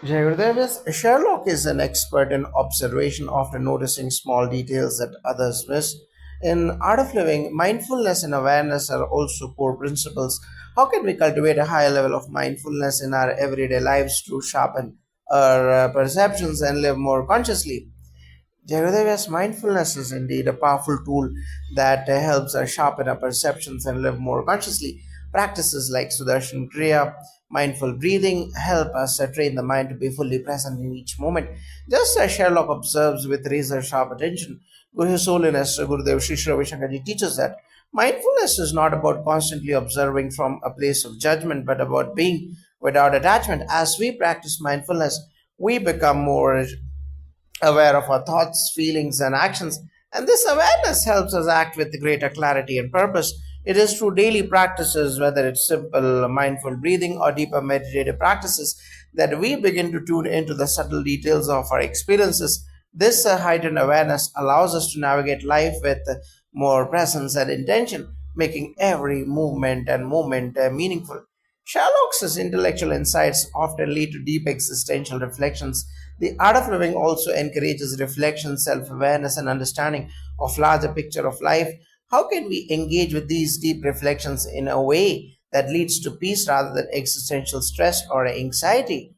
Jagrudev, Sherlock is an expert in observation, often noticing small details that others miss. In Art of Living, mindfulness and awareness are also core principles. How can we cultivate a higher level of mindfulness in our everyday lives to sharpen our perceptions and live more consciously? Jagadeva's mindfulness is indeed a powerful tool that helps us sharpen our perceptions and live more consciously. Practices like Sudarshan Kriya, mindful breathing help us train the mind to be fully present in each moment. Just as Sherlock observes with razor sharp attention, Guru His Holiness Gurudev Sri Sri Ravi Shankarji teaches that mindfulness is not about constantly observing from a place of judgment, but about being without attachment. As we practice mindfulness, we become more aware of our thoughts, feelings, and actions, and this awareness helps us act with greater clarity and purpose. It is through daily practices, whether it's simple mindful breathing or deeper meditative practices, that we begin to tune into the subtle details of our experiences. This heightened awareness allows us to navigate life with more presence and intention, making every movement and moment meaningful. Sherlock's intellectual insights often lead to deep existential reflections. The art of living also encourages reflection, self awareness, and understanding of larger picture of life. How can we engage with these deep reflections in a way that leads to peace rather than existential stress or anxiety?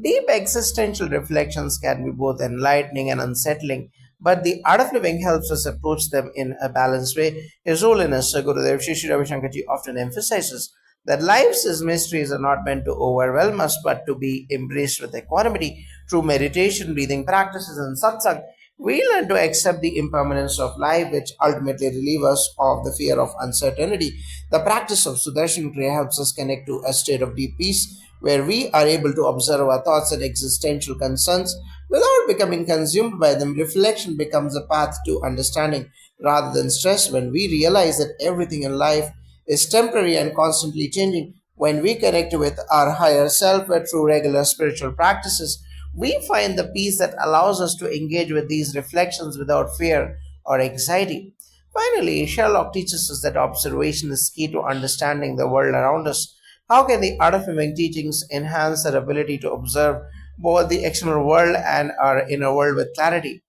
Deep existential reflections can be both enlightening and unsettling, but the art of living helps us approach them in a balanced way. His Holiness Gurudev Shri Shri Ravi Shankarji often emphasizes that life's mysteries are not meant to overwhelm us but to be embraced with equanimity. Through meditation, breathing practices, and satsang, we learn to accept the impermanence of life, which ultimately relieve us of the fear of uncertainty. The practice of Sudarshan Kriya helps us connect to a state of deep peace where we are able to observe our thoughts and existential concerns without becoming consumed by them. Reflection becomes a path to understanding rather than stress. When we realize that everything in life is temporary and constantly changing, when we connect with our higher self through regular spiritual practices, we find the peace that allows us to engage with these reflections without fear or anxiety. Finally, Sherlock teaches us that observation is key to understanding the world around us. How can the art of miming teachings enhance our ability to observe both the external world and our inner world with clarity?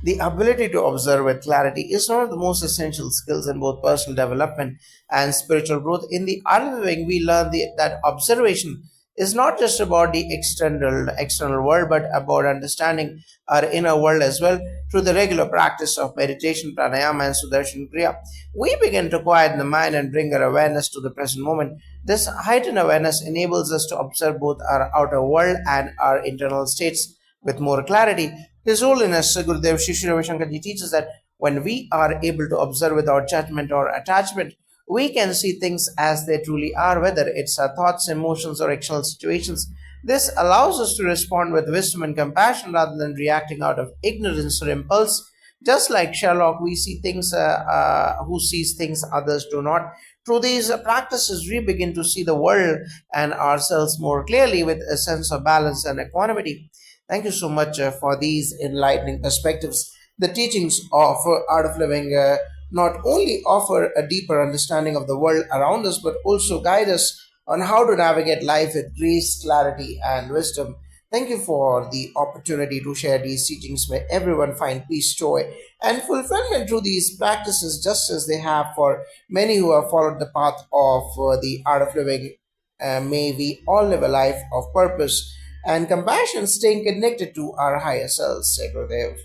The ability to observe with clarity is one of the most essential skills in both personal development and spiritual growth. In the art of living, we learn that observation is not just about the external world, but about understanding our inner world as well. Through the regular practice of meditation, pranayama, and sudarshan kriya, we begin to quieten the mind and bring our awareness to the present moment. This heightened awareness enables us to observe both our outer world and our internal states with more clarity. His Holiness Gurudev Shri Shri Ravi Shankarji teaches that when we are able to observe without judgment or attachment, we can see things as they truly are, whether it's our thoughts, emotions, or external situations. This allows us to respond with wisdom and compassion rather than reacting out of ignorance or impulse. Just like Sherlock, we see things who sees things others do not. Through these practices, we begin to see the world and ourselves more clearly with a sense of balance and equanimity. Thank you so much for these enlightening perspectives. The teachings of Art of Living not only offer a deeper understanding of the world around us, but also guide us on how to navigate life with grace, clarity, and wisdom. Thank you for the opportunity to share these teachings where everyone find peace, joy, and fulfillment through these practices, just as they have for many who have followed the path of the art of living. May we all live a life of purpose and compassion, staying connected to our higher selves. Gurudev.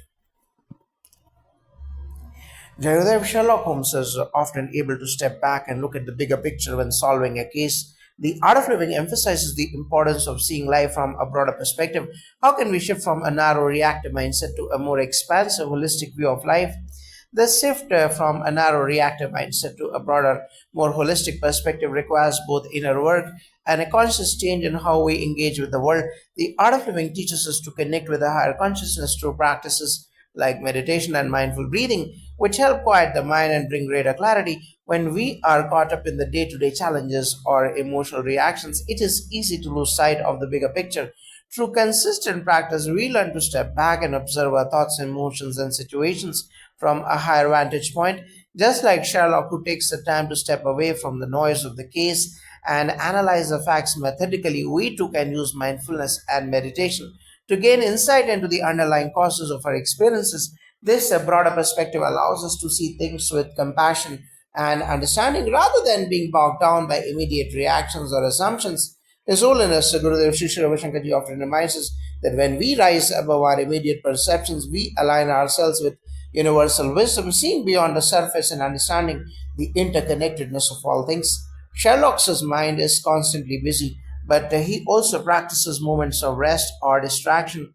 Jayadev, Sherlock Holmes is often able to step back and look at the bigger picture when solving a case. The art of living emphasizes the importance of seeing life from a broader perspective. How can we shift from a narrow reactive mindset to a more expansive, holistic view of life? The shift from a narrow reactive mindset to a broader, more holistic perspective requires both inner work and a conscious change in how we engage with the world. The art of living teaches us to connect with a higher consciousness through practices like meditation and mindful breathing, which help quiet the mind and bring greater clarity. When we are caught up in the day to day challenges or emotional reactions, it is easy to lose sight of the bigger picture. Through consistent practice, we learn to step back and observe our thoughts, emotions, and situations from a higher vantage point. Just like Sherlock, who takes the time to step away from the noise of the case and analyze the facts methodically, we too can use mindfulness and meditation to gain insight into the underlying causes of our experiences. This broader perspective allows us to see things with compassion and understanding rather than being bogged down by immediate reactions or assumptions. His Holiness Gurudev Sri Sri Ravi Shankarji often reminds us that when we rise above our immediate perceptions, we align ourselves with universal wisdom, seeing beyond the surface and understanding the interconnectedness of all things. Sherlock's mind is constantly busy, but he also practices moments of rest or distraction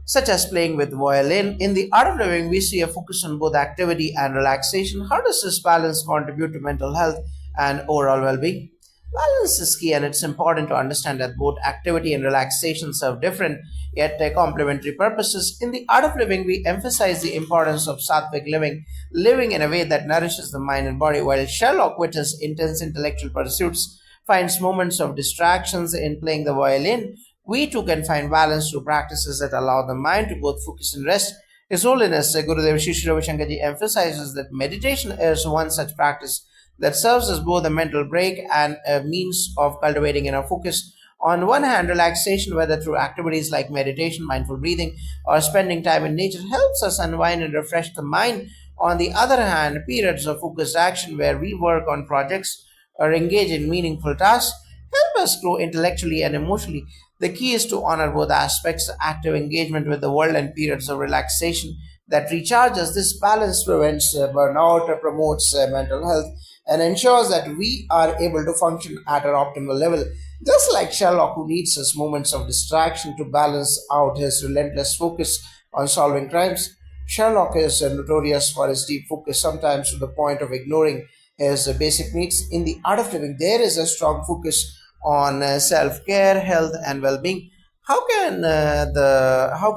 such as playing with violin. In the art of living, we see a focus on both activity and relaxation. How does this balance contribute to mental health and overall well being? Balance is key, and it's important to understand that both activity and relaxation serve different yet complementary purposes. In the art of living, we emphasize the importance of sattvic living, living in a way that nourishes the mind and body, while Sherlock, with his intense intellectual pursuits, finds moments of distractions in playing the violin. We too can find balance through practices that allow the mind to both focus and rest. His Holiness Gurudev Sri Sri Ravi Shankarji emphasizes that meditation is one such practice that serves as both a mental break and a means of cultivating inner focus. On one hand, relaxation, whether through activities like meditation, mindful breathing, or spending time in nature, helps us unwind and refresh the mind. On the other hand, periods of focused action where we work on projects or engage in meaningful tasks help us grow intellectually and emotionally. The key is to honor both aspects, active engagement with the world and periods of relaxation that recharge us. This balance prevents burnout, promotes mental health, and ensures that we are able to function at our optimal level. Just like Sherlock, who needs his moments of distraction to balance out his relentless focus on solving crimes, Sherlock is notorious for his deep focus, sometimes to the point of ignoring his basic needs. In the art of living, there is a strong focus on self-care, health, and well-being. How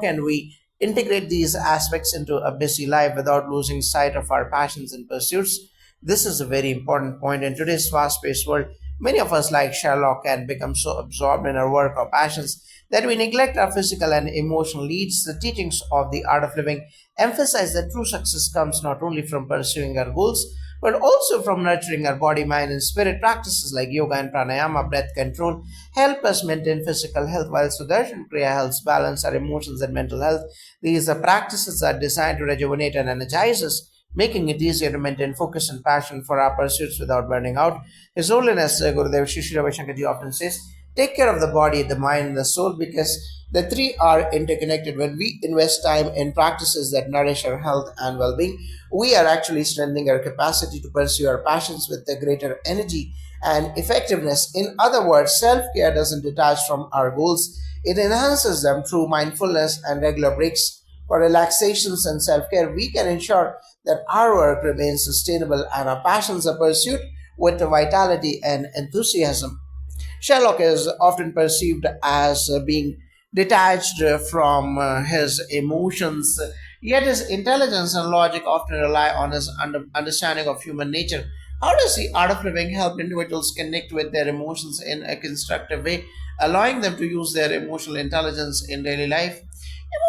can we integrate these aspects into a busy life without losing sight of our passions and pursuits? This is a very important point in today's fast-paced world. Many of us, like Sherlock, can become so absorbed in our work or passions that we neglect our physical and emotional needs. The teachings of the art of living emphasize that true success comes not only from pursuing our goals, but also from nurturing our body, mind, and spirit. Practices like yoga and pranayama, breath control, help us maintain physical health, while Sudarshan Kriya helps balance our emotions and mental health. These practices are designed to rejuvenate and energize us, making it easier to maintain focus and passion for our pursuits without burning out. His Holiness Gurudev Shri Shri Ravi Shankarji often says, take care of the body, the mind, and the soul because the three are interconnected. When we invest time in practices that nourish our health and well being, we are actually strengthening our capacity to pursue our passions with a greater energy and effectiveness. In other words, self care doesn't detach from our goals, it enhances them through mindfulness and regular breaks. For relaxations and self care, we can ensure that our work remains sustainable and our passions are pursued with vitality and enthusiasm. Sherlock is often perceived as being detached from his emotions, yet his intelligence and logic often rely on his understanding of human nature. How does the art of living help individuals connect with their emotions in a constructive way, allowing them to use their emotional intelligence in daily life?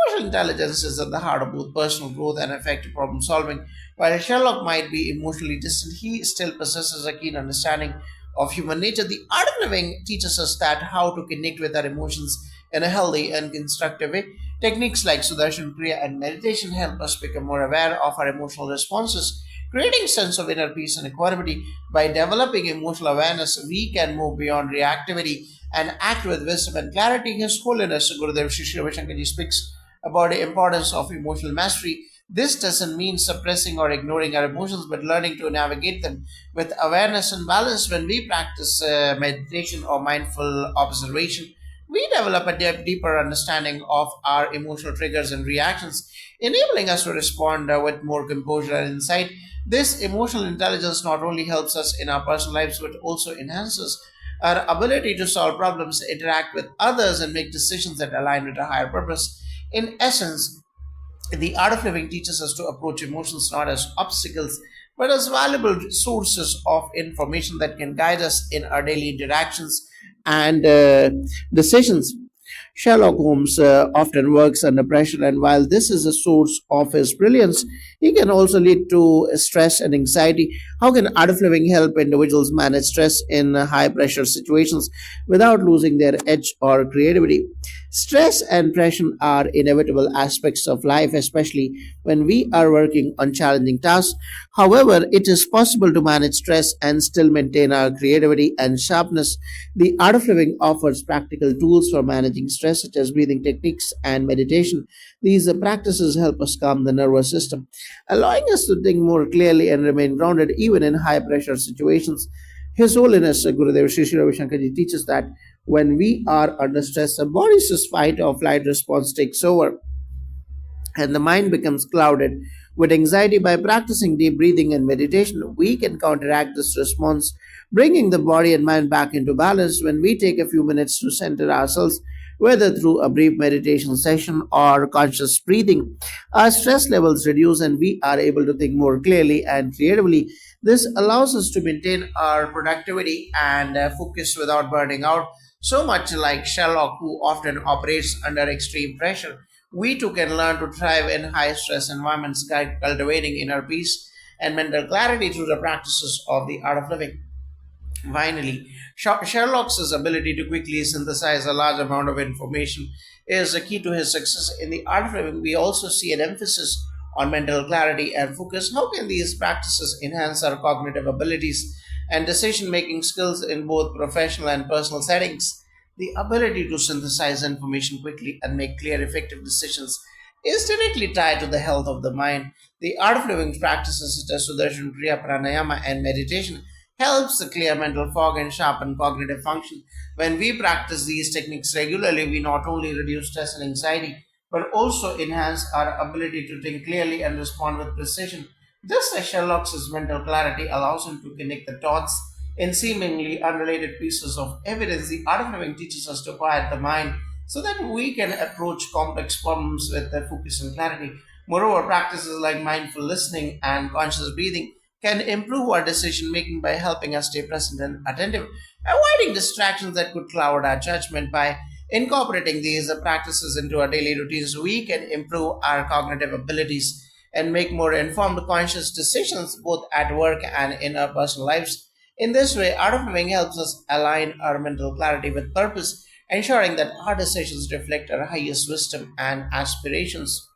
Emotional intelligence is at the heart of both personal growth and effective problem solving. While Sherlock might be emotionally distant, he still possesses a keen understanding of human nature. The art of living teaches us that how to connect with our emotions in a healthy and constructive way. Techniques like Sudarshan Kriya and meditation help us become more aware of our emotional responses, creating a sense of inner peace and equanimity. By developing emotional awareness, we can move beyond reactivity and act with wisdom and clarity. His Holiness Gurudev Shri Shri Ravi Shankarji speaks about the importance of emotional mastery. This doesn't mean suppressing or ignoring our emotions, but learning to navigate them with awareness and balance. When we practice meditation or mindful observation, we develop a deeper understanding of our emotional triggers and reactions, enabling us to respond with more composure and insight. This emotional intelligence not only helps us in our personal lives but also enhances our ability to solve problems, interact with others, and make decisions that align with a higher purpose. In essence, the art of living teaches us to approach emotions not as obstacles but as valuable sources of information that can guide us in our daily interactions and decisions. Sherlock Holmes often works under pressure, and while this is a source of his brilliance, he can also lead to stress and anxiety. How can art of living help individuals manage stress in high pressure situations without losing their edge or creativity? Stress and pressure are inevitable aspects of life, especially when we are working on challenging tasks. However, it is possible to manage stress and still maintain our creativity and sharpness. The art of living offers practical tools for managing stress, such as breathing techniques and meditation. These practices help us calm the nervous system, allowing us to think more clearly and remain grounded even in high pressure situations. His Holiness Gurudev Sri Sri Ravi Shankarji teaches that when we are under stress, the body's fight or flight response takes over and the mind becomes clouded with anxiety. By practicing deep breathing and meditation, we can counteract this response, bringing the body and mind back into balance. When we take a few minutes to center ourselves, whether through a brief meditation session or conscious breathing, our stress levels reduce and we are able to think more clearly and creatively. This allows us to maintain our productivity and focus without burning out, so much like Sherlock, who often operates under extreme pressure. We too can learn to thrive in high stress environments, cultivating inner peace and mental clarity through the practices of the art of living. Finally, Sherlock's ability to quickly synthesize a large amount of information is a key to his success. In the art of living, we also see an emphasis on mental clarity and focus. How can these practices enhance our cognitive abilities and decision making skills in both professional and personal settings? The ability to synthesize information quickly and make clear, effective decisions is directly tied to the health of the mind. The art of living practices such as Sudarshan Kriya, Pranayama, and meditation helps to clear mental fog and sharpen cognitive function. When we practice these techniques regularly, we not only reduce stress and anxiety, but also enhance our ability to think clearly and respond with precision. Just as Sherlock's mental clarity allows him to connect the dots in seemingly unrelated pieces of evidence, the art of living teaches us to quiet the mind so that we can approach complex problems with focus and clarity. Moreover, practices like mindful listening and conscious breathing can improve our decision making by helping us stay present and attentive, avoiding distractions that could cloud our judgment. By incorporating these practices into our daily routines, we can improve our cognitive abilities and make more informed, conscious decisions both at work and in our personal lives. In this way, art of living helps us align our mental clarity with purpose, ensuring that our decisions reflect our highest wisdom and aspirations.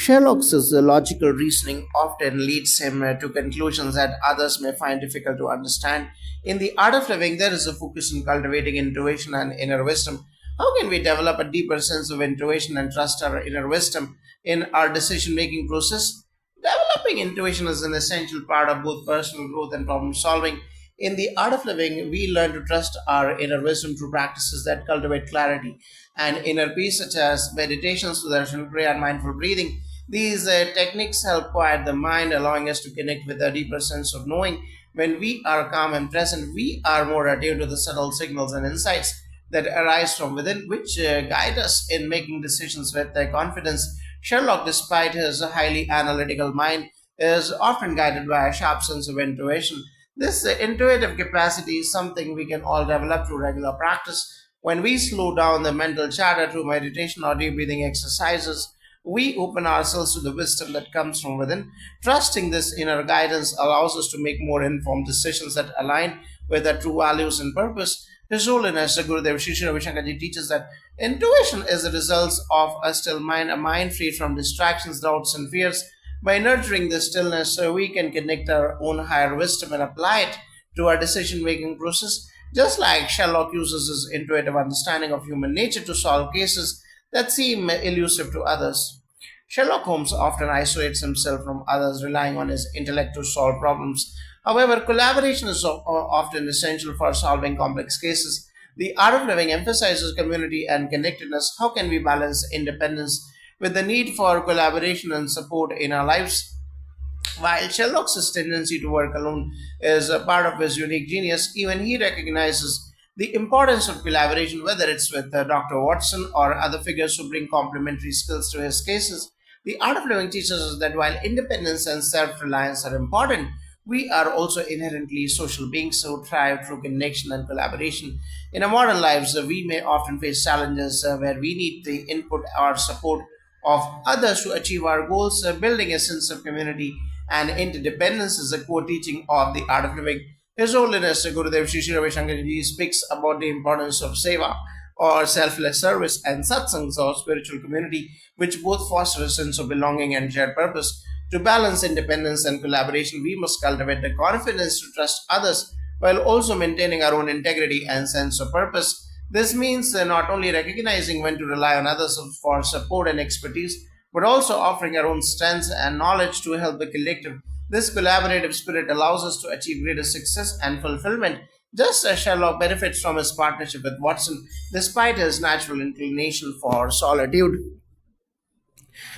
Sherlock's logical reasoning often leads him to conclusions that others may find difficult to understand. In the art of living, there is a focus on cultivating intuition and inner wisdom. How can we develop a deeper sense of intuition and trust our inner wisdom in our decision making process? Developing intuition is an essential part of both personal growth and problem solving. In the art of living, we learn to trust our inner wisdom through practices that cultivate clarity and inner peace, such as meditation, sudarshan prayer, and mindful breathing. These techniques help quiet the mind, allowing us to connect with a deeper sense of knowing. When we are calm and present, we are more attuned to the subtle signals and insights that arise from within, which guide us in making decisions with confidence. Sherlock, despite his highly analytical mind, is often guided by a sharp sense of intuition. This intuitive capacity is something we can all develop through regular practice. When we slow down the mental chatter through meditation or deep breathing exercises, we open ourselves to the wisdom that comes from within. Trusting this inner guidance allows us to make more informed decisions that align with our true values and purpose. His Holiness Gurudev Sri Sri Ravi Shankarji teaches that intuition is the result of a still mind, a mind free from distractions, doubts, and fears. By nurturing this stillness, we can connect our own higher wisdom and apply it to our decision making process. Just like Sherlock uses his intuitive understanding of human nature to solve cases that seem elusive to others, Sherlock Holmes often isolates himself from others, relying on his intellect to solve problems. However, collaboration is often essential for solving complex cases. The art of living emphasizes community and connectedness. How can we balance independence with the need for collaboration and support in our lives? While Sherlock's tendency to work alone is a part of his unique genius, even he recognizes the importance of collaboration, whether it's with Dr. Watson or other figures who bring complementary skills to his cases. The art of living teaches us that while independence and self reliance are important, We are also inherently social beings who thrive through connection and collaboration. In our modern lives, we may often face challenges where we need the input or support of others to achieve our goals. Building a sense of community and interdependence is a core teaching of the art of living. His Holiness Gurudev Shri Shri Ravi Shankar Ji speaks about the importance of seva or selfless service and satsangs or spiritual community, which both foster a sense of belonging and shared purpose. To balance independence and collaboration, we must cultivate the confidence to trust others while also maintaining our own integrity and sense of purpose. This means not only recognizing when to rely on others for support and expertise, but also offering our own strengths and knowledge to help the collective. This collaborative spirit allows us to achieve greater success and fulfillment, just as Sherlock benefits from his partnership with Watson despite his natural inclination for solitude.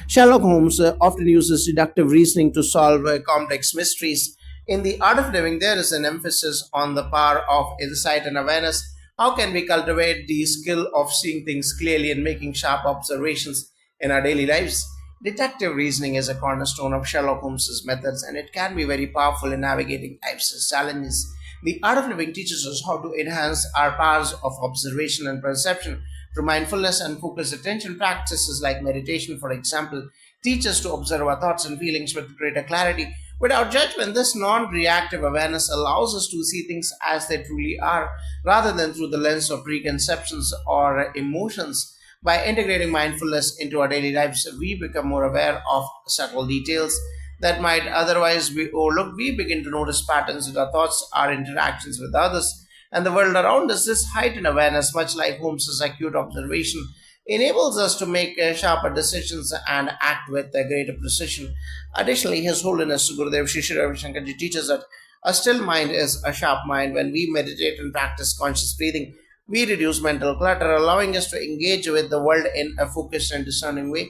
Sherlock Holmes often uses deductive reasoning to solve complex mysteries. In The Art of Living, there is an emphasis on the power of insight and awareness. How can we cultivate the skill of seeing things clearly and making sharp observations in our daily lives? Deductive reasoning is a cornerstone of Sherlock Holmes's methods, and it can be very powerful in navigating life's challenges. The Art of Living teaches us how to enhance our powers of observation and perception through mindfulness and focused attention. Practices like meditation, for example, teach us to observe our thoughts and feelings with greater clarity. Without judgment, this non reactive awareness allows us to see things as they truly are, rather than through the lens of preconceptions or emotions. By integrating mindfulness into our daily lives, we become more aware of subtle details that might otherwise be overlooked. We begin to notice patterns in our thoughts, our interactions with others, and the world around us. This heightened awareness, much like Holmes's acute observation, enables us to make sharper decisions and act with greater precision. Additionally, His Holiness Gurudev Shri Shri Ravi Shankar Ji teaches that a still mind is a sharp mind. When we meditate and practice conscious breathing, we reduce mental clutter, allowing us to engage with the world in a focused and discerning way.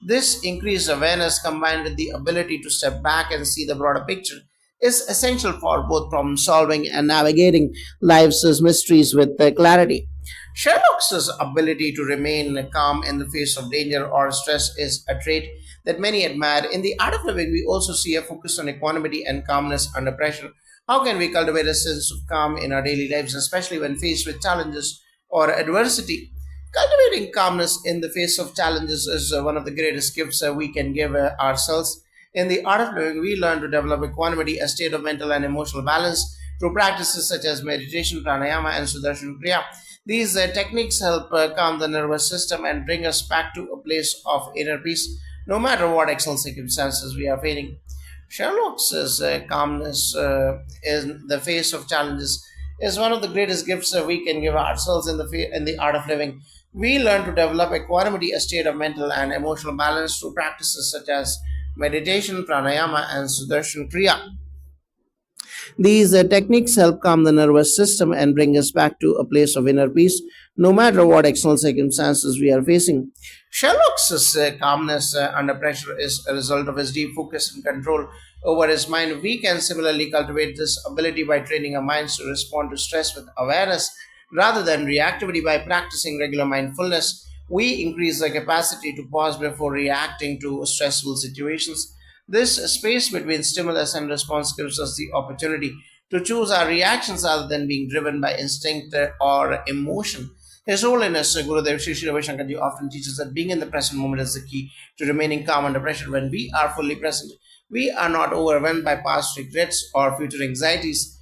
This increased awareness, combined with the ability to step back and see the broader picture, is essential for both problem solving and navigating life's mysteries with clarity. Sherlock's ability to remain calm in the face of danger or stress is a trait that many admire. In The Art of Living, we also see a focus on equanimity and calmness under pressure. How can we cultivate a sense of calm in our daily lives, especially when faced with challenges or adversity? Cultivating calmness in the face of challenges is one of the greatest gifts we can give ourselves. In The Art of Living, we learn to develop equanimity, a state of mental and emotional balance, through practices such as meditation, pranayama, and sudarshan kriya. These techniques help calm the nervous system and bring us back to a place of inner peace, no matter what external circumstances we are facing. Sherlock's calmness in the face of challenges is one of the greatest gifts we can give ourselves in the art of living. We learn to develop equanimity, a state of mental and emotional balance, through practices such as meditation, pranayama, and sudarshan kriya. These techniques help calm the nervous system and bring us back to a place of inner peace, no matter what external circumstances we are facing. Sherlock's calmness under pressure is a result of his deep focus and control over his mind. We can similarly cultivate this ability by training our minds to respond to stress with awareness rather than reactivity. By practicing regular mindfulness, we increase the capacity to pause before reacting to stressful situations. This space between stimulus and response gives us the opportunity to choose our reactions rather than being driven by instinct or emotion. His Holiness Gurudev Shri Shri Ravi Shankar Ji often teaches that being in the present moment is the key to remaining calm under pressure. When we are fully present, we are not overwhelmed by past regrets or future anxieties,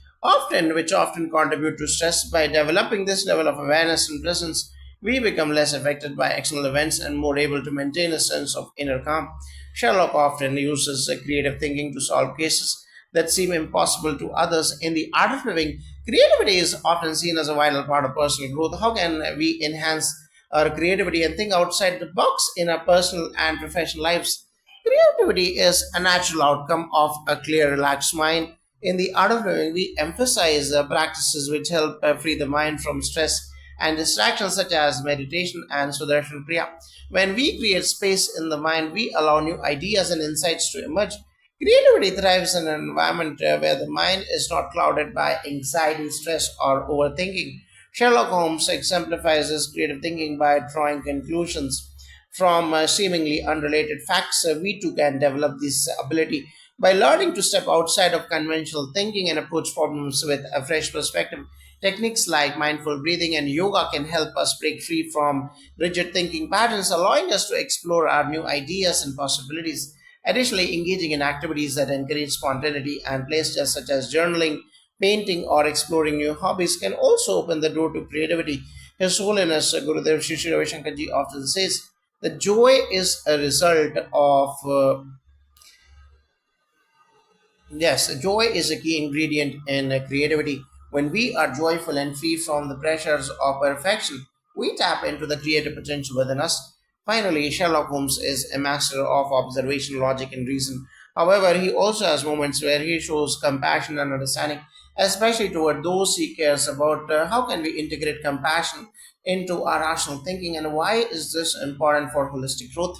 which often contribute to stress. By developing this level of awareness and presence, we become less affected by external events and more able to maintain a sense of inner calm. Sherlock often uses creative thinking to solve cases that seem impossible to others. In The Art of Living, creativity is often seen as a vital part of personal growth. How can we enhance our creativity and think outside the box in our personal and professional lives? Creativity is a natural outcome of a clear, relaxed mind. In The Art of Living, we emphasize practices which help free the mind from stress and distractions such as meditation and Sudarshan Kriya. When we create space in the mind, we allow new ideas and insights to emerge. Creativity thrives in an environment where the mind is not clouded by anxiety, stress, or overthinking. Sherlock Holmes exemplifies this creative thinking by drawing conclusions from seemingly unrelated facts. We too can develop this ability by learning to step outside of conventional thinking and approach problems with a fresh perspective. Techniques like mindful breathing and yoga can help us break free from rigid thinking patterns, allowing us to explore our new ideas and possibilities. Additionally, engaging in activities that encourage spontaneity and play, such as journaling, painting, or exploring new hobbies, can also open the door to creativity. His Holiness Gurudev Shri Ravi Shankarji often says that joy is a result of Yes, joy is a key ingredient in creativity. When we are joyful and free from the pressures of perfection, we tap into the creative potential within us. Finally, Sherlock Holmes is a master of observation, logic, and reason. However, he also has moments where he shows compassion and understanding, especially toward those he cares about. How can we integrate compassion into our rational thinking, and why is this important for holistic growth?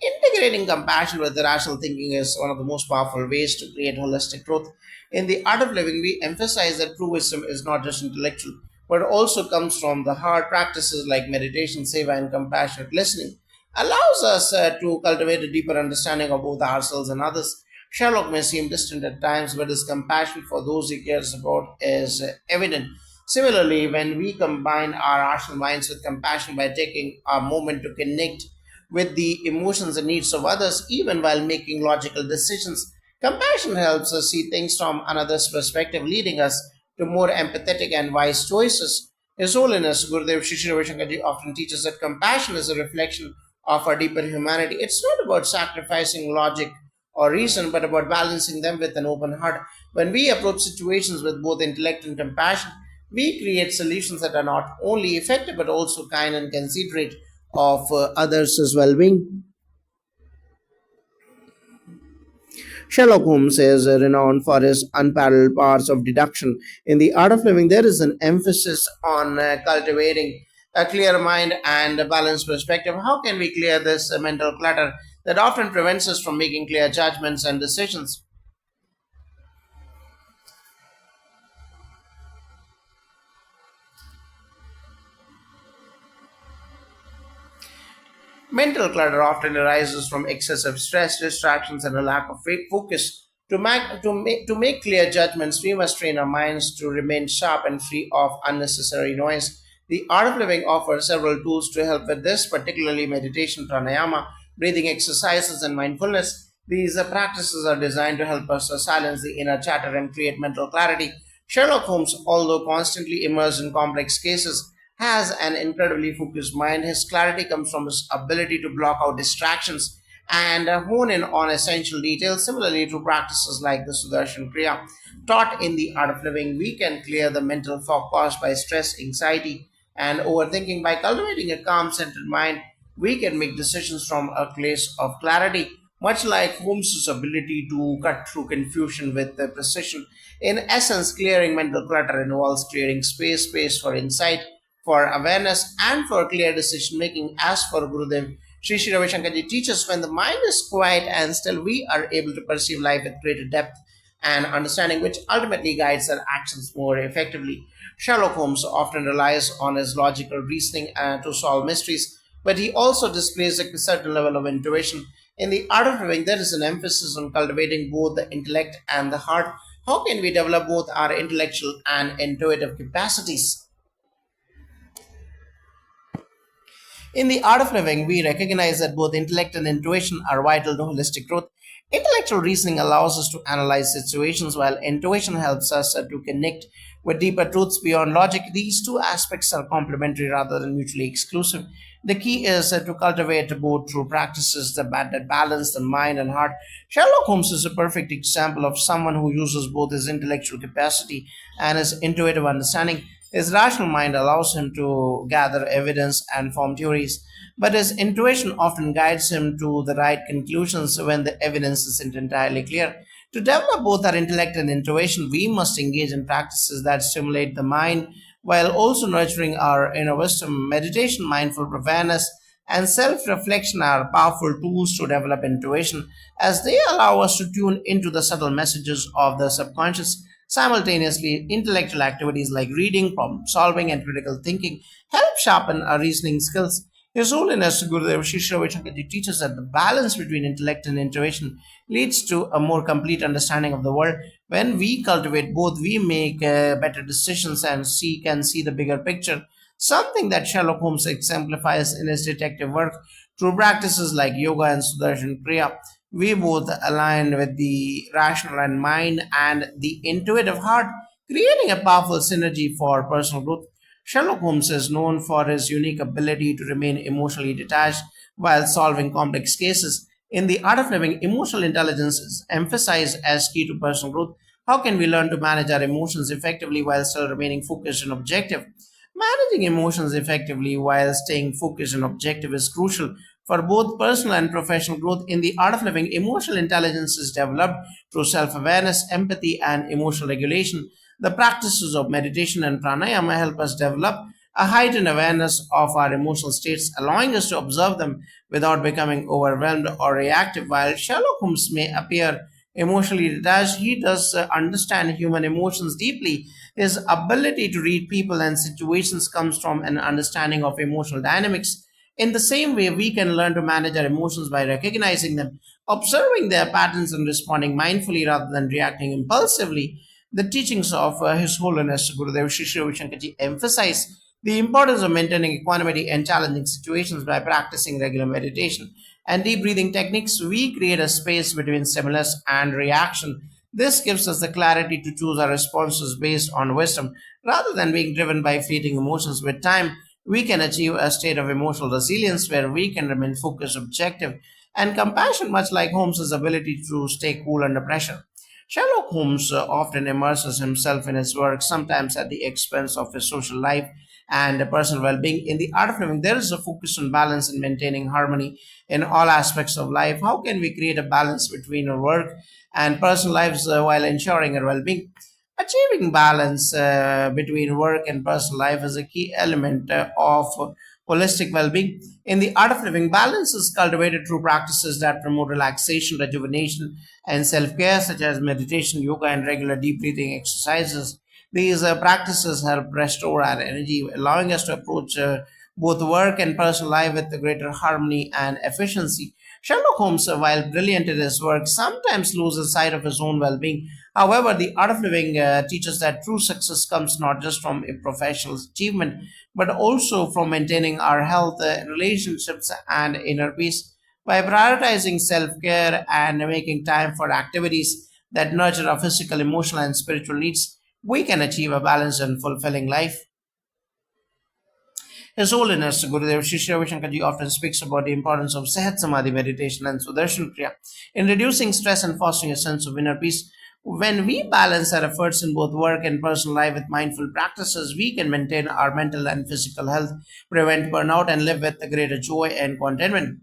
Integrating compassion with rational thinking is one of the most powerful ways to create holistic growth. In the art of living, we emphasize that true wisdom is not just intellectual, but also comes from the heart. Practices like meditation, seva, and compassionate listening allows us to cultivate a deeper understanding of both ourselves and others. Sherlock may seem distant at times, but his compassion for those he cares about is evident. Similarly, when we combine our rational minds with compassion by taking a moment to connect with the emotions and needs of others, even while making logical decisions. Compassion helps us see things from another's perspective, leading us to more empathetic and wise choices. His Holiness Gurudev Shri Ravi Shankarji often teaches that compassion is a reflection of our deeper humanity. It's not about sacrificing logic or reason, but about balancing them with an open heart. When we approach situations with both intellect and compassion, we create solutions that are not only effective but also kind and considerate of others' well being. Sherlock Holmes is renowned for his unparalleled powers of deduction. In the art of living, there is an emphasis on cultivating a clear mind and a balanced perspective. How can we clear this mental clutter that often prevents us from making clear judgments and decisions? Mental clutter often arises from excessive stress, distractions, and a lack of focus. To make clear judgments, we must train our minds to remain sharp and free of unnecessary noise. The art of living offers several tools to help with this, particularly meditation, pranayama, breathing exercises, and mindfulness. These practices are designed to help us silence the inner chatter and create mental clarity. Sherlock Holmes, although constantly immersed in complex cases, has an incredibly focused mind. His clarity comes from his ability to block out distractions and hone in on essential details. Similarly, to practices like the Sudarshan Kriya taught in the art of living, we can clear the mental fog caused by stress, anxiety, and overthinking. By cultivating a calm, centered mind, we can make decisions from a place of clarity, much like Holmes' ability to cut through confusion with precision. In essence, clearing mental clutter involves creating space for insight, for awareness, and for clear decision making. As for Gurudev, Sri Ravi Shankarji teaches when the mind is quiet and still, we are able to perceive life with greater depth and understanding, which ultimately guides our actions more effectively. Sherlock Holmes often relies on his logical reasoning to solve mysteries, but he also displays a certain level of intuition. In the art of living, there is an emphasis on cultivating both the intellect and the heart. How can we develop both our intellectual and intuitive capacities? In the art of living, we recognize that both intellect and intuition are vital to holistic growth. Intellectual reasoning allows us to analyze situations, while intuition helps us to connect with deeper truths beyond logic. These two aspects are complementary rather than mutually exclusive. The key is to cultivate both through practices that balance the mind and heart. Sherlock Holmes is a perfect example of someone who uses both his intellectual capacity and his intuitive understanding. His rational mind allows him to gather evidence and form theories, but his intuition often guides him to the right conclusions when the evidence isn't entirely clear. To develop both our intellect and intuition, we must engage in practices that stimulate the mind while also nurturing our inner wisdom. Meditation, mindful awareness, and self reflection are powerful tools to develop intuition, as they allow us to tune into the subtle messages of the subconscious. Simultaneously, intellectual activities like reading, problem solving, and critical thinking help sharpen our reasoning skills. His Holiness Gurudev Shishra Vaishnava teaches that the balance between intellect and intuition leads to a more complete understanding of the world. When we cultivate both, we make better decisions and see the bigger picture. Something that Sherlock Holmes exemplifies in his detective work through practices like yoga and Sudarshan Kriya. We both align with the rational and mind and the intuitive heart, creating a powerful synergy for personal growth. Sherlock Holmes is known for his unique ability to remain emotionally detached while solving complex cases. In The Art of Living, emotional intelligence is emphasized as key to personal growth. How can we learn to manage our emotions effectively while still remaining focused and objective? Managing emotions effectively while staying focused and objective is crucial for both personal and professional growth. In The Art of Living, emotional intelligence is developed through self awareness, empathy, and emotional regulation. The practices of meditation and pranayama help us develop a heightened awareness of our emotional states, allowing us to observe them without becoming overwhelmed or reactive. While Sherlock Holmes may appear emotionally detached, he does understand human emotions deeply. His ability to read people and situations comes from an understanding of emotional dynamics. In the same way, we can learn to manage our emotions by recognizing them, observing their patterns, and responding mindfully rather than reacting impulsively. The teachings of His Holiness Gurudev Shishya Vishankarji emphasize the importance of maintaining equanimity in challenging situations. By practicing regular meditation and deep breathing techniques, we create a space between stimulus and reaction. This gives us the clarity to choose our responses based on wisdom rather than being driven by fleeting emotions. With time, we can achieve a state of emotional resilience where we can remain focused, objective, and compassionate, much like Holmes' ability to stay cool under pressure. Sherlock Holmes often immerses himself in his work, sometimes at the expense of his social life and personal well being. In The Art of Living, there is a focus on balance and maintaining harmony in all aspects of life. How can we create a balance between our work and personal lives while ensuring our well being? Achieving balance between work and personal life is a key element of holistic well being. In The Art of Living, balance is cultivated through practices that promote relaxation, rejuvenation, and self care, such as meditation, yoga, and regular deep breathing exercises. These practices help restore our energy, allowing us to approach both work and personal life with a greater harmony and efficiency. Sherlock Holmes, while brilliant in his work, sometimes loses sight of his own well being. However, The Art of Living teaches that true success comes not just from a professional achievement, but also from maintaining our health, relationships, and inner peace. By prioritizing self care and making time for activities that nurture our physical, emotional, and spiritual needs, we can achieve a balanced and fulfilling life. His Holiness Gurudev Shishya Vishankarji often speaks about the importance of Sehat Samadhi meditation and Sudarshan Kriya in reducing stress and fostering a sense of inner peace. When we balance our efforts in both work and personal life with mindful practices, we can maintain our mental and physical health, prevent burnout, and live with a greater joy and contentment.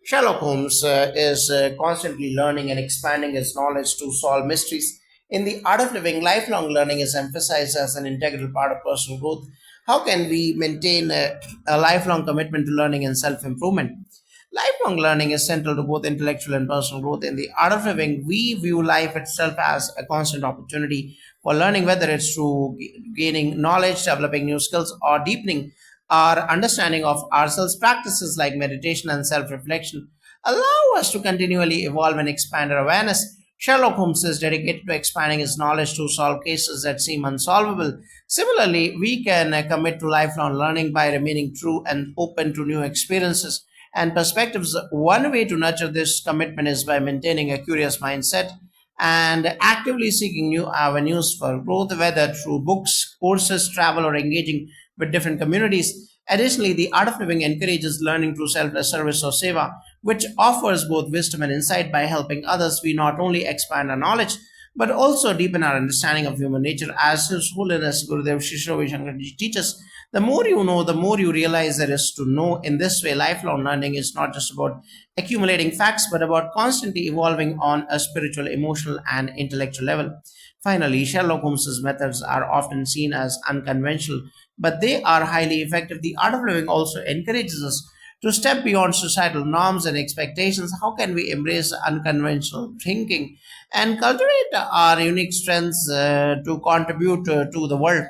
Sherlock Holmes is constantly learning and expanding his knowledge to solve mysteries. In The Art of Living, lifelong learning is emphasized as an integral part of personal growth. How can we maintain a lifelong commitment to learning and self improvement? Lifelong learning is central to both intellectual and personal growth. In The Art of Living, we view life itself as a constant opportunity for learning, whether it's through gaining knowledge, developing new skills, or deepening our understanding of ourselves. Practices like meditation and self reflection allow us to continually evolve and expand our awareness. Sherlock Holmes is dedicated to expanding his knowledge to solve cases that seem unsolvable. Similarly, we can commit to lifelong learning by remaining true and open to new experiences and perspectives. One way to nurture this commitment is by maintaining a curious mindset and actively seeking new avenues for growth, whether through books, courses, travel, or engaging with different communities. Additionally, The Art of Living encourages learning through selfless service or seva, which offers both wisdom and insight. By helping others, we not only expand our knowledge but also deepen our understanding of human nature. As His Holiness Gurudev Shishravi Shankarji teaches, the more you know, the more you realize there is to know. In this way, lifelong learning is not just about accumulating facts, but about constantly evolving on a spiritual, emotional, and intellectual level. Finally, Sherlock Holmes's methods are often seen as unconventional, but they are highly effective. The Art of Living also encourages us to step beyond societal norms and expectations. How can we embrace unconventional thinking and cultivate our unique strengths to contribute to the world?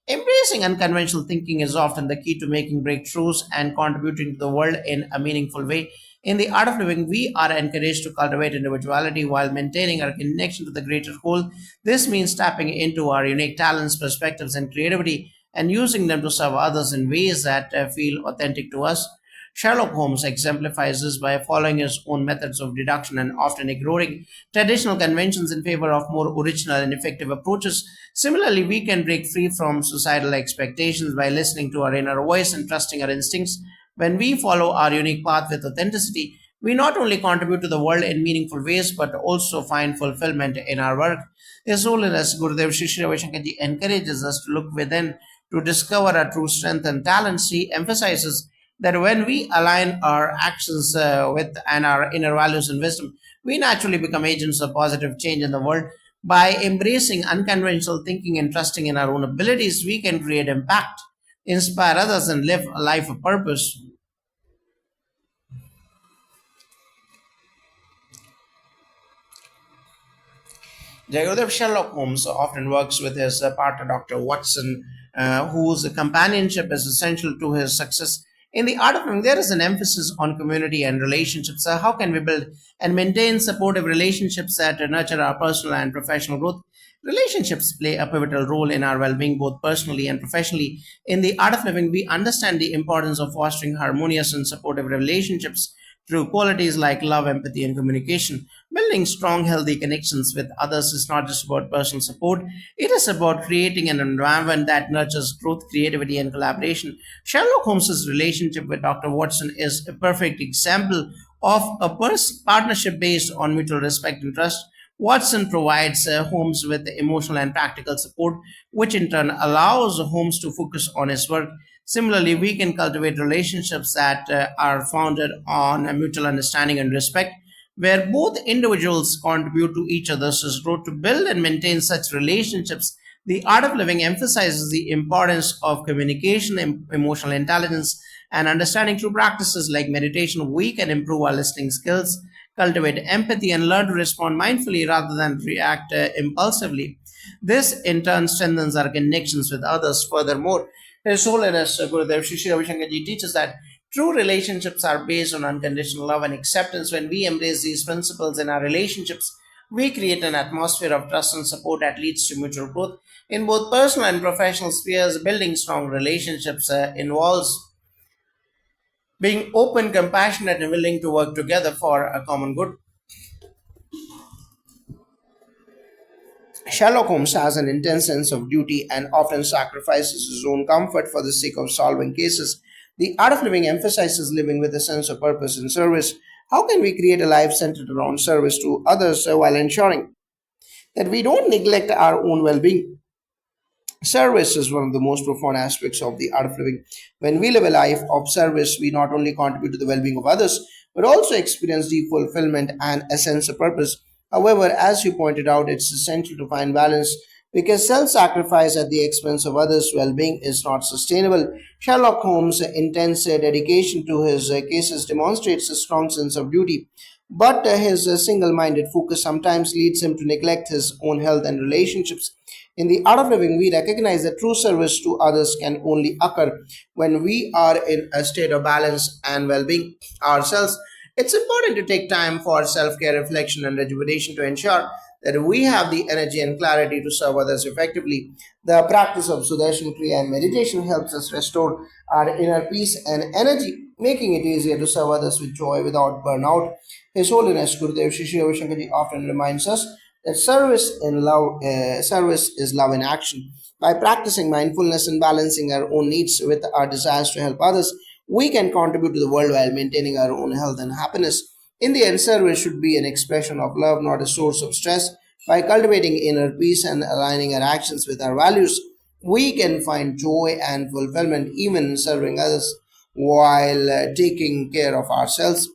Embracing unconventional thinking is often the key to making breakthroughs and contributing to the world in a meaningful way. In the art of living, we are encouraged to cultivate individuality while maintaining our connection to the greater whole. This means tapping into our unique talents, perspectives, and creativity and using them to serve others in ways that feel authentic to us. Sherlock Holmes exemplifies this by following his own methods of deduction and often ignoring traditional conventions in favor of more original and effective approaches. Similarly, we can break free from societal expectations by listening to our inner voice and trusting our instincts. When we follow our unique path with authenticity, we not only contribute to the world in meaningful ways but also find fulfillment in our work. His Holiness Gurudev Shri Shri Ravi Shankar Ji encourages us to look within to discover our true strength and talents. He emphasizes that when we align our actions with and our inner values and wisdom, we naturally become agents of positive change in the world. By embracing unconventional thinking and trusting in our own abilities, we can create impact, inspire others, and live a life of purpose. Jagodev Sherlock Holmes often works with his partner Dr. Watson, whose companionship is essential to his success. In the art of living, there is an emphasis on community and relationships. How can we build and maintain supportive relationships that nurture our personal and professional growth? Relationships play a pivotal role in our well being, both personally and professionally. In the art of living, we understand the importance of fostering harmonious and supportive relationships through qualities like love, empathy, and communication. Building strong, healthy connections with others is not just about personal support, it is about creating an environment that nurtures growth, creativity, and collaboration. Sherlock Holmes's relationship with Dr. Watson is a perfect example of a partnership based on mutual respect and trust. Watson provides Holmes with emotional and practical support, which in turn allows Holmes to focus on his work. Similarly, we can cultivate relationships that are founded on a mutual understanding and respect, where both individuals contribute to each other's growth. To build and maintain such relationships, the art of living emphasizes the importance of communication, emotional intelligence, and understanding through practices like meditation. We can improve our listening skills, cultivate empathy, and learn to respond mindfully rather than react impulsively. This, in turn, strengthens our connections with others. Furthermore, His Holiness Gurudev Shri Shri Ravi Shankar Ji teaches that true relationships are based on unconditional love and acceptance. When we embrace these principles in our relationships, we create an atmosphere of trust and support that leads to mutual growth. In both personal and professional spheres, building strong relationships involves being open, compassionate, and willing to work together for a common good. Sherlock Holmes has an intense sense of duty and often sacrifices his own comfort for the sake of solving cases. The art of living emphasizes living with a sense of purpose and service. How can we create a life centered around service to others while ensuring that we don't neglect our own well being? Service is one of the most profound aspects of the art of living. When we live a life of service, we not only contribute to the well being of others, but also experience deep fulfillment and a sense of purpose. However, as you pointed out, it's essential to find balance because self sacrifice at the expense of others' well being is not sustainable. Sherlock Holmes' intense dedication to his cases demonstrates a strong sense of duty, but his single minded focus sometimes leads him to neglect his own health and relationships. In the art of living, we recognize that true service to others can only occur when we are in a state of balance and well being ourselves. It's important to take time for self care, reflection, and rejuvenation to ensure that we have the energy and clarity to serve others effectively. The practice of Sudarshan Kriya and meditation helps us restore our inner peace and energy, making it easier to serve others with joy without burnout. His Holiness Gurudev Shri Shri Ravi Shankar Ji often reminds us that service is love in action. By practicing mindfulness and balancing our own needs with our desires to help others, we can contribute to the world while maintaining our own health and happiness. In the end, service should be an expression of love, not a source of stress. By cultivating inner peace and aligning our actions with our values, we can find joy and fulfillment even in serving others while taking care of ourselves.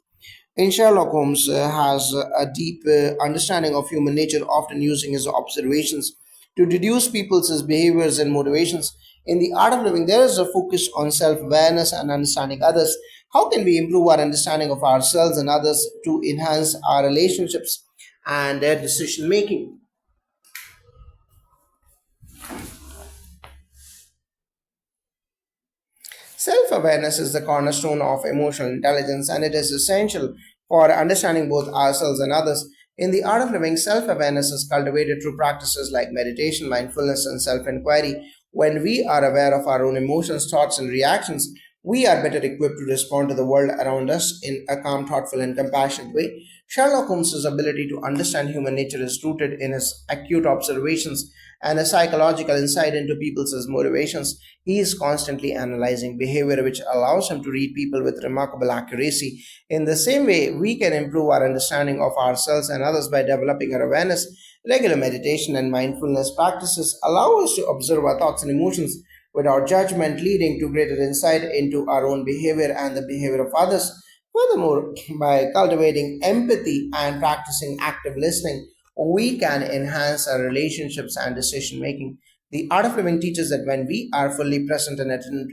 In Sherlock Holmes has a deep understanding of human nature, often using his observations to deduce people's behaviors and motivations. In the art of living, there is a focus on self-awareness and understanding others. How can we improve our understanding of ourselves and others to enhance our relationships and their decision making? Self awareness is the cornerstone of emotional intelligence, and it is essential for understanding both ourselves and others. In the art of living, self awareness is cultivated through practices like meditation, mindfulness, and self inquiry. When we are aware of our own emotions, thoughts, and reactions, we are better equipped to respond to the world around us in a calm, thoughtful, and compassionate way. Sherlock Holmes's ability to understand human nature is rooted in his acute observations and a psychological insight into people's motivations. He is constantly analyzing behavior, which allows him to read people with remarkable accuracy. In the same way, we can improve our understanding of ourselves and others by developing our awareness. Regular meditation and mindfulness practices allow us to observe our thoughts and emotions without judgment, leading to greater insight into our own behavior and the behavior of others. Furthermore, by cultivating empathy and practicing active listening, we can enhance our relationships and decision making. The art of living teaches that when we are fully present and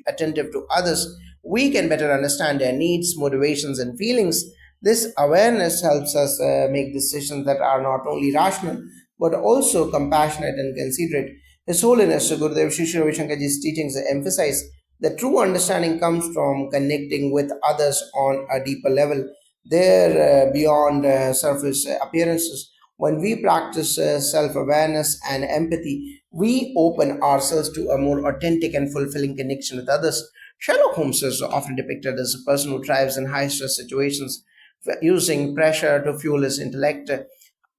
attentive to others, we can better understand their needs, motivations, and feelings. This awareness helps us make decisions that are not only rational but also compassionate and considerate. His Holiness Gurudev Shri Ravi Shankarji's teachings emphasize that true understanding comes from connecting with others on a deeper level. They're beyond surface appearances. When we practice self awareness and empathy, we open ourselves to a more authentic and fulfilling connection with others. Sherlock Holmes is often depicted as a person who thrives in high stress situations, using pressure to fuel his intellect.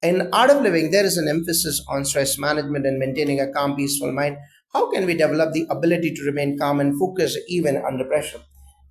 In Art of Living, there is an emphasis on stress management and maintaining a calm, peaceful mind. How can we develop the ability to remain calm and focused even under pressure?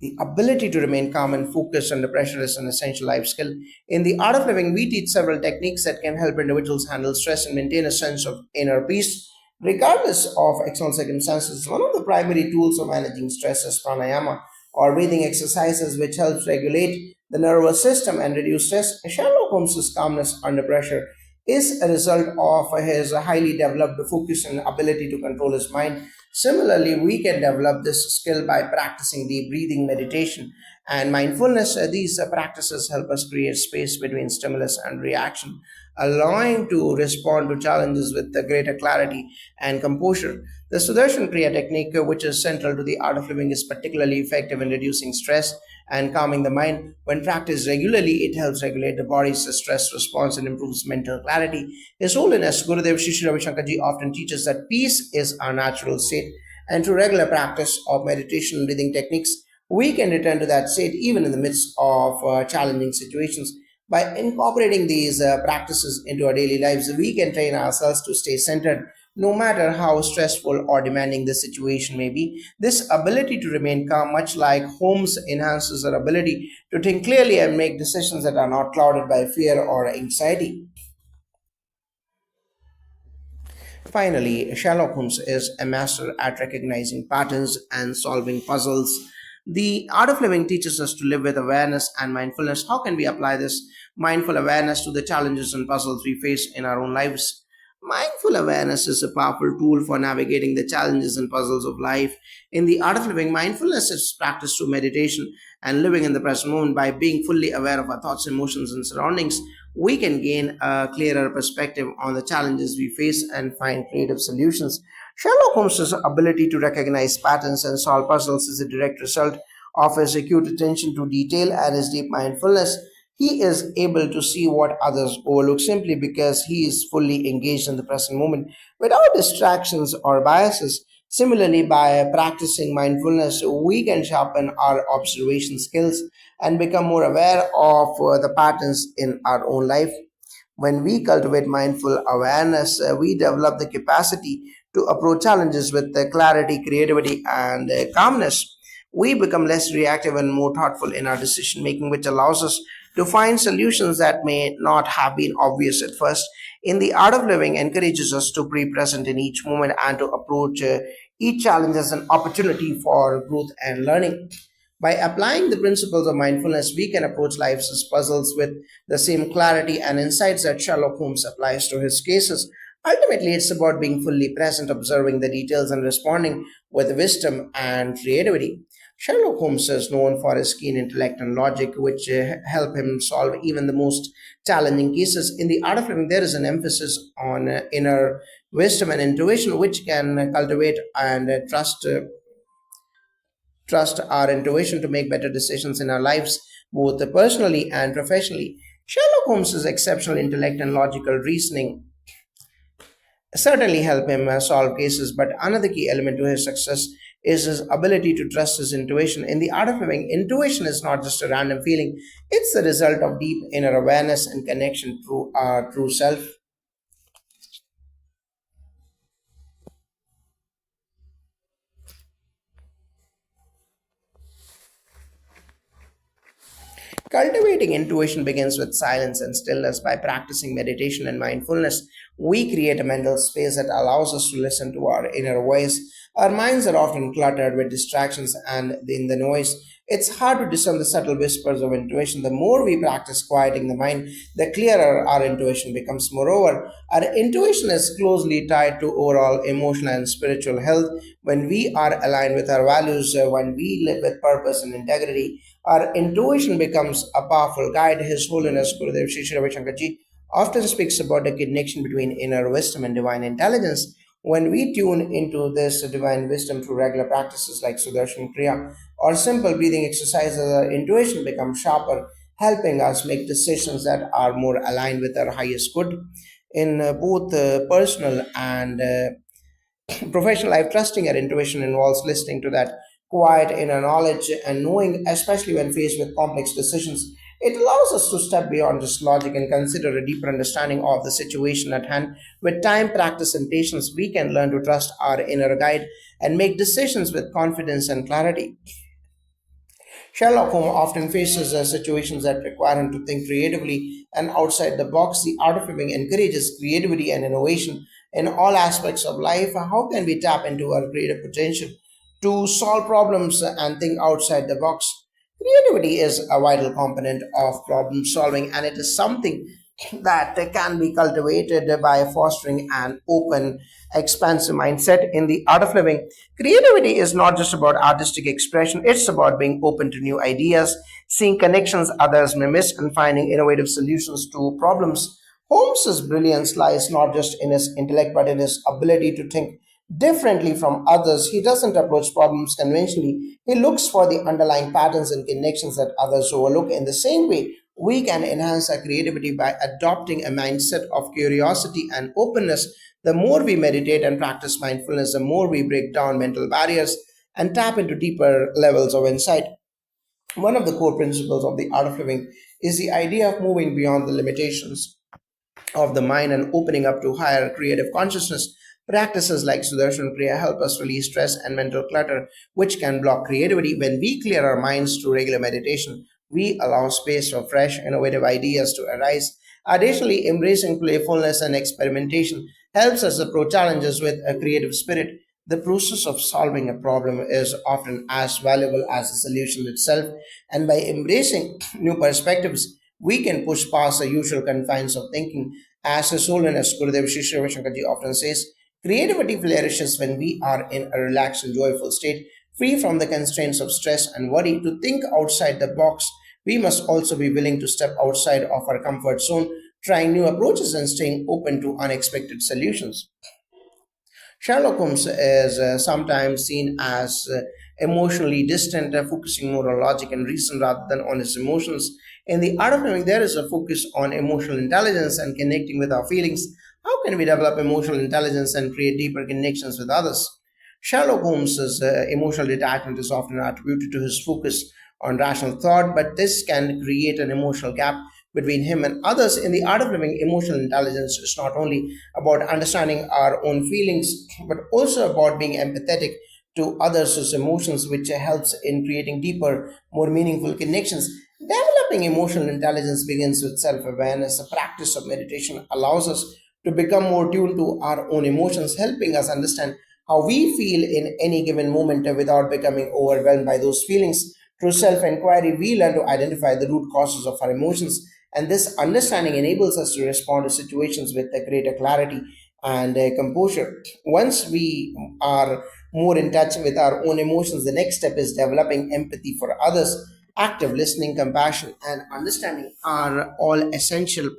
The ability to remain calm and focused under pressure is an essential life skill. In the Art of Living, we teach several techniques that can help individuals handle stress and maintain a sense of inner peace. Regardless of external circumstances, one of the primary tools for managing stress is pranayama or breathing exercises, which helps regulate the nervous system and reduce stress. Sherlock Holmes' calmness under pressure is a result of his highly developed focus and ability to control his mind. Similarly, we can develop this skill by practicing deep breathing, meditation, and mindfulness. These practices help us create space between stimulus and reaction, allowing to respond to challenges with greater clarity and composure. The Sudarshan Kriya technique, which is central to the art of living, is particularly effective in reducing stress and calming the mind. When practiced regularly, it helps regulate the body's stress response and improves mental clarity. His Holiness Gurudev Shri Ravi Shankarji often teaches that peace is our natural state, and through regular practice of meditation and breathing techniques, we can return to that state even in the midst of challenging situations. By incorporating these practices into our daily lives, we can train ourselves to stay centered no matter how stressful or demanding the situation may be. This ability to remain calm, much like Holmes, enhances our ability to think clearly and make decisions that are not clouded by fear or anxiety. Finally, Sherlock Holmes is a master at recognizing patterns and solving puzzles. The art of living teaches us to live with awareness and mindfulness. How can we apply this mindful awareness to the challenges and puzzles we face in our own lives? Mindful awareness is a powerful tool for navigating the challenges and puzzles of life. In the art of living, mindfulness is practiced through meditation and living in the present moment. By being fully aware of our thoughts, emotions, and surroundings, we can gain a clearer perspective on the challenges we face and find creative solutions. Sherlock Holmes' ability to recognize patterns and solve puzzles is a direct result of his acute attention to detail and his deep mindfulness. He is able to see what others overlook simply because he is fully engaged in the present moment without distractions or biases. Similarly, by practicing mindfulness, we can sharpen our observation skills and become more aware of the patterns in our own life. When we cultivate mindful awareness, we develop the capacity to approach challenges with clarity, creativity, and calmness. We become less reactive and more thoughtful in our decision making, which allows us to find solutions that may not have been obvious at first. In the art of living, encourages us to be present in each moment and to approach each challenge as an opportunity for growth and learning. By applying the principles of mindfulness, we can approach life's puzzles with the same clarity and insights that Sherlock Holmes applies to his cases. Ultimately, it's about being fully present, observing the details, and responding with wisdom and creativity. Sherlock Holmes is known for his keen intellect and logic, which help him solve even the most challenging cases. In the art of living, there is an emphasis on inner wisdom and intuition, which can cultivate and trust our intuition to make better decisions in our lives, both personally and professionally. Sherlock Holmes's exceptional intellect and logical reasoning certainly help him solve cases, but another key element to his success is his ability to trust his intuition. In the art of living, intuition is not just a random feeling, it's the result of deep inner awareness and connection through our true self. Cultivating intuition begins with silence and stillness. By practicing meditation and mindfulness, we create a mental space that allows us to listen to our inner voice. Our minds are often cluttered with distractions, and in the noise, it's hard to discern the subtle whispers of intuition. The more we practice quieting the mind, the clearer our intuition becomes. Moreover, our intuition is closely tied to overall emotional and spiritual health. When we are aligned with our values, when we live with purpose and integrity, our intuition becomes a powerful guide. His Holiness Gurudev Sri Sri Ravi Shankar Ji often speaks about the connection between inner wisdom and divine intelligence. When we tune into this divine wisdom through regular practices like Sudarshan Kriya or simple breathing exercises, our intuition becomes sharper, helping us make decisions that are more aligned with our highest good in both personal and professional life. Trusting our intuition involves listening to that quiet inner knowledge and knowing, especially when faced with complex decisions. It allows us to step beyond just logic and consider a deeper understanding of the situation at hand. With time, practice, and patience, we can learn to trust our inner guide and make decisions with confidence and clarity. Sherlock Holmes often faces situations that require him to think creatively and outside the box. The art of living encourages creativity and innovation in all aspects of life. How can we tap into our creative potential to solve problems and think outside the box? Creativity is a vital component of problem solving, and it is something that can be cultivated by fostering an open, expansive mindset. In the art of living, creativity is not just about artistic expression, it's about being open to new ideas, seeing connections others may miss, and finding innovative solutions to problems. Holmes's brilliance lies not just in his intellect but in his ability to think differently from others. He doesn't approach problems conventionally. He looks for the underlying patterns and connections that others overlook. In the same way, we can enhance our creativity by adopting a mindset of curiosity and openness. The more we meditate and practice mindfulness, the more we break down mental barriers and tap into deeper levels of insight. One of the core principles of the art of living is the idea of moving beyond the limitations of the mind and opening up to higher creative consciousness. Practices like Sudarshan Kriya help us release stress and mental clutter, which can block creativity. When we clear our minds through regular meditation, we allow space for fresh, innovative ideas to arise. Additionally, embracing playfulness and experimentation helps us approach challenges with a creative spirit. The process of solving a problem is often as valuable as the solution itself, and by embracing new perspectives, we can push past the usual confines of thinking. As His Holiness Gurudev Sri Sri Shankarji often says, creativity flourishes when we are in a relaxed and joyful state, free from the constraints of stress and worry. To think outside the box, we must also be willing to step outside of our comfort zone, trying new approaches and staying open to unexpected solutions. Sherlock Holmes is sometimes seen as emotionally distant, focusing more on logic and reason rather than on his emotions. In the art of living, there is a focus on emotional intelligence and connecting with our feelings. How can we develop emotional intelligence and create deeper connections with others? Sherlock Holmes's emotional detachment is often attributed to his focus on rational thought, but this can create an emotional gap between him and others. In the art of living, emotional intelligence is not only about understanding our own feelings, but also about being empathetic to others' emotions, which helps in creating deeper, more meaningful connections. Developing emotional intelligence begins with self awareness. The practice of meditation allows us to become more tuned to our own emotions, helping us understand how we feel in any given moment without becoming overwhelmed by those feelings. Through self inquiry, we learn to identify the root causes of our emotions, and this understanding enables us to respond to situations with a greater clarity and composure. Once we are more in touch with our own emotions, the next step is developing empathy for others. Active listening, compassion, and understanding are all essential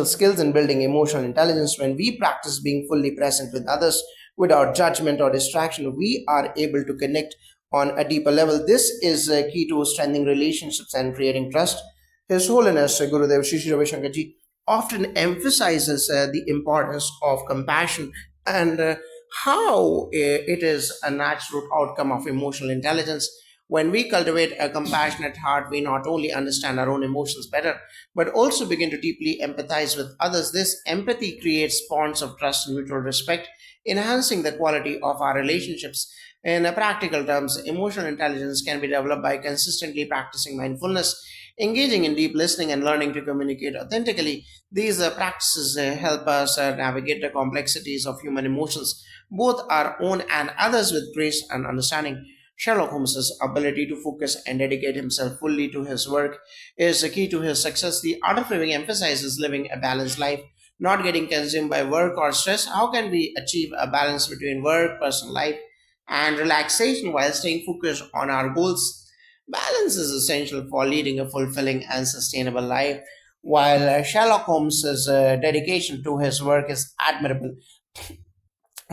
skills in building emotional intelligence. When we practice being fully present with others, without judgment or distraction. We are able to connect on a deeper level. This is key to strengthening relationships and creating trust. His Holiness Gurudev Shri Shri Ravi Shankar Ji often emphasizes the importance of compassion and how it is a natural outcome of emotional intelligence. When we cultivate a compassionate heart, we not only understand our own emotions better, but also begin to deeply empathize with others. This empathy creates bonds of trust and mutual respect, enhancing the quality of our relationships. In practical terms, emotional intelligence can be developed by consistently practicing mindfulness, engaging in deep listening, and learning to communicate authentically. These practices help us navigate the complexities of human emotions, both our own and others, with grace and understanding. Sherlock Holmes's ability to focus and dedicate himself fully to his work is the key to his success. The art of living emphasizes living a balanced life, not getting consumed by work or stress. How can we achieve a balance between work, personal life, and relaxation while staying focused on our goals? Balance is essential for leading a fulfilling and sustainable life. While Sherlock Holmes's dedication to his work is admirable,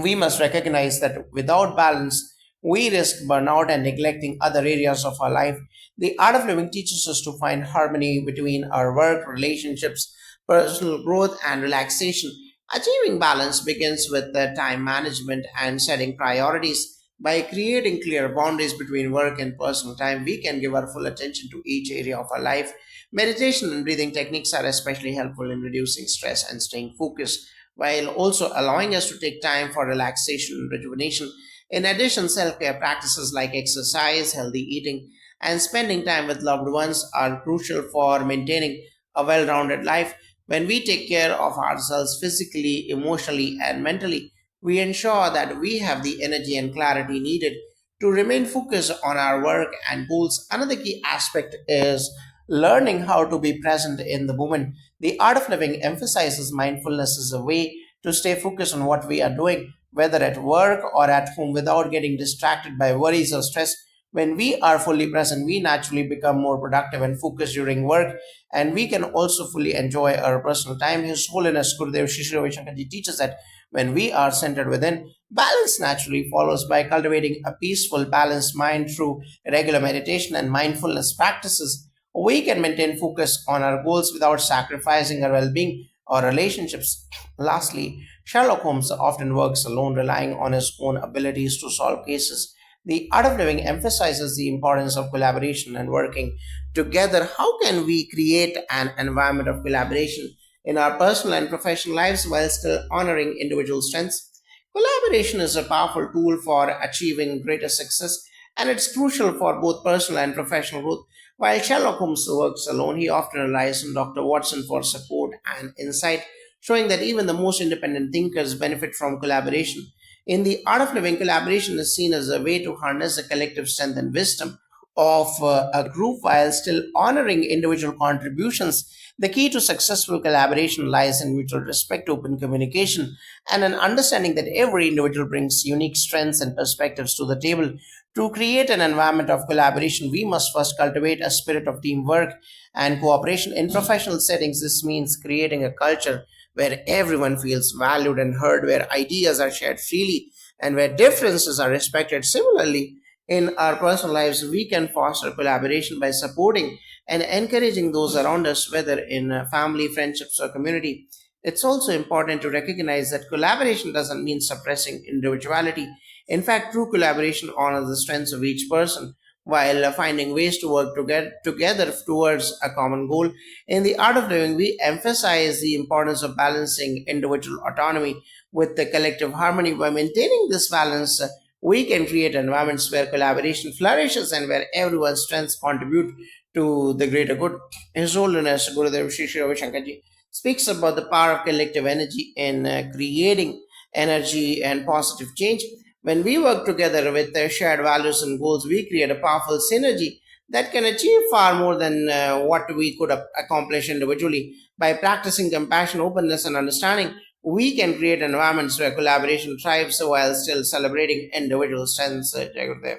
we must recognize that without balance, we risk burnout and neglecting other areas of our life. The art of living teaches us to find harmony between our work, relationships, personal growth, and relaxation. Achieving balance begins with the time management and setting priorities. By creating clear boundaries between work and personal time, we can give our full attention to each area of our life. Meditation and breathing techniques are especially helpful in reducing stress and staying focused, while also allowing us to take time for relaxation and rejuvenation. In addition, self care practices like exercise, healthy eating, and spending time with loved ones are crucial for maintaining a well rounded life. When we take care of ourselves physically, emotionally, and mentally, we ensure that we have the energy and clarity needed to remain focused on our work and goals. Another key aspect is learning how to be present in the moment. The art of living emphasizes mindfulness as a way to stay focused on what we are doing, whether at work or at home, without getting distracted by worries or stress. When we are fully present, we naturally become more productive and focused during work, and we can also fully enjoy our personal time. His Holiness Gurudev Shri Ravi Shankar Ji teaches that when we are centered within, balance naturally follows. By cultivating a peaceful, balanced mind through regular meditation and mindfulness practices, we can maintain focus on our goals without sacrificing our well being or relationships. Lastly, Sherlock Holmes often works alone, relying on his own abilities to solve cases. The art of living emphasizes the importance of collaboration and working together. How can we create an environment of collaboration in our personal and professional lives while still honoring individual strengths? Collaboration is a powerful tool for achieving greater success, and it's crucial for both personal and professional growth. While Sherlock Holmes works alone, he often relies on Dr. Watson for support and insight, showing that even the most independent thinkers benefit from collaboration. In the art of living, collaboration is seen as a way to harness the collective strength and wisdom of a group while still honoring individual contributions. The key to successful collaboration lies in mutual respect, open communication, and an understanding that every individual brings unique strengths and perspectives to the table. To create an environment of collaboration, we must first cultivate a spirit of teamwork and cooperation. In professional settings, this means creating a culture where everyone feels valued and heard, where ideas are shared freely, and where differences are respected. Similarly, in our personal lives, we can foster collaboration by supporting and encouraging those around us, whether in family, friendships, or community. It's also important to recognize that collaboration doesn't mean suppressing individuality. In fact, true collaboration honors the strengths of each person while finding ways to work together towards a common goal. In the art of living, we emphasize the importance of balancing individual autonomy with the collective harmony. By maintaining this balance, we can create environments where collaboration flourishes and where everyone's strengths contribute to the greater good. His Holiness Gurudev Shri Shri Ravi Shankar Ji speaks about the power of collective energy in creating energy and positive change. When we work together with shared values and goals, we create a powerful synergy that can achieve far more than what we could accomplish individually. By practicing compassion, openness, and understanding, we can create environments where collaboration thrives while still celebrating individual strengths. Jai Gurudev.